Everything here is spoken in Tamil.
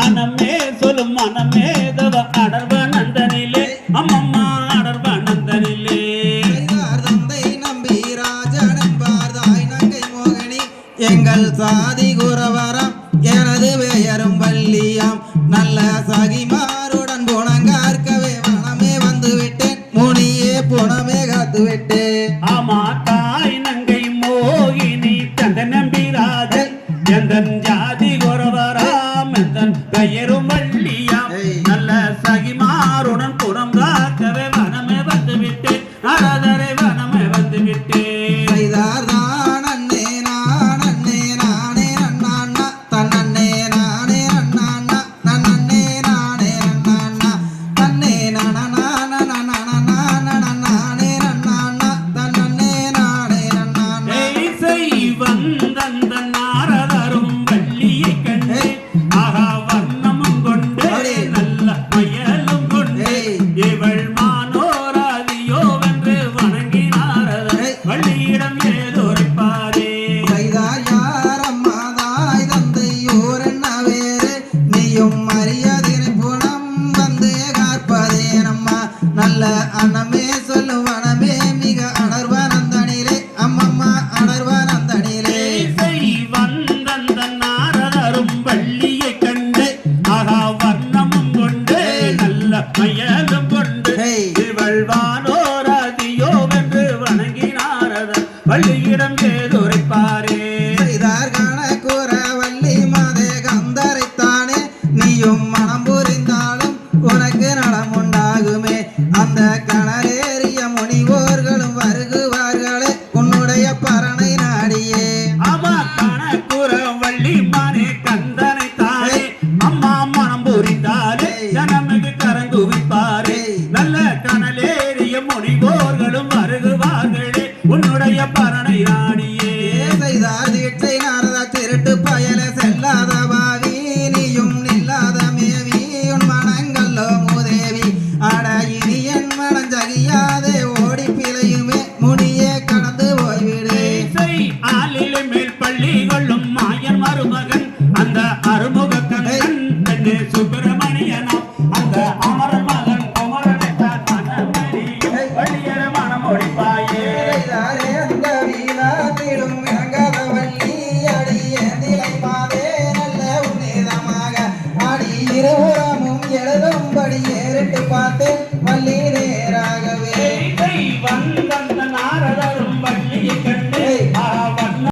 அனமே சொல்லும் மனமே தவ அடர்வனந்தனிலே அம்மம்மா அடர்வனந்தனிலே தந்தை நம்பி ராஜன் என்பார் தாய் நங்கை மோகினி எங்கள் சாதி குறவரம் எனது பெயரும் வள்ளியாம் நல்ல சகிமாருடன் குணங்கார்க்கவே வனமே வந்து விட்டேன் முனியே புனமே காத்து விட்டேன் ஆமா தாய் நங்கை மோகினி தந்தை நம்பி ராஜன் எந்தன் ஜாதி குறவராம் எந்தன் பெயரும் வள்ளியாம் நல்ல சகிமாருடன் குணம் காக்கவே வனமே வந்து விட்டேன் நாரதரை வனமே வந்து விட்டேன் நல்ல அனமே சொல்லு வனமே மிக அடர்வனந்தனிலே அம்மம்மா அடர்வனந்தனிலே வந்தந்த நாரதரும் வள்ளியை கண்டு ஆகா வர்ணமும் கொண்டு நல்ல மயலும் கொண்டு இவள் வானோராதியோ வென்று வணங்கி நாரதர் வள்ளியிடம் ஏதுரைப்பாரே கூற வள்ளி மாதே கந்தரைத்தானே நீயும் மனம் புரிந்தாலும் உனக்கு நலம் உண்டாகுமே அந்த கணலேறிய முனிவோர்களும் வருகுவார்களே உன்னுடைய பரணை நாடியே ஆமா கணக்குற வள்ளி மானே கந்தனை தானே அம்மா மனம் புரிந்தாலே ஜனமிகு கரங்குவிப்பாரே நல்ல கணலேறிய முனிவோர்களும் வருகுவார்களே உன்னுடைய பரணை நாடியே செய்தார் தீட்சை நாரதா திருட்டு பயல செல்லாத பாவி நீயும் நில்லாத மேவி உன் மனங்கல்லோ மூதேவி அட இனி என் மனம் ஜகியாதே ஓடி பிழையுமே முனியே கடந்து போய்விடு ஆளிலே மேல் பள்ளி கொள்ளும் மாயன் மருமகன் அந்த அருமுக கண்ணன் சுப்பர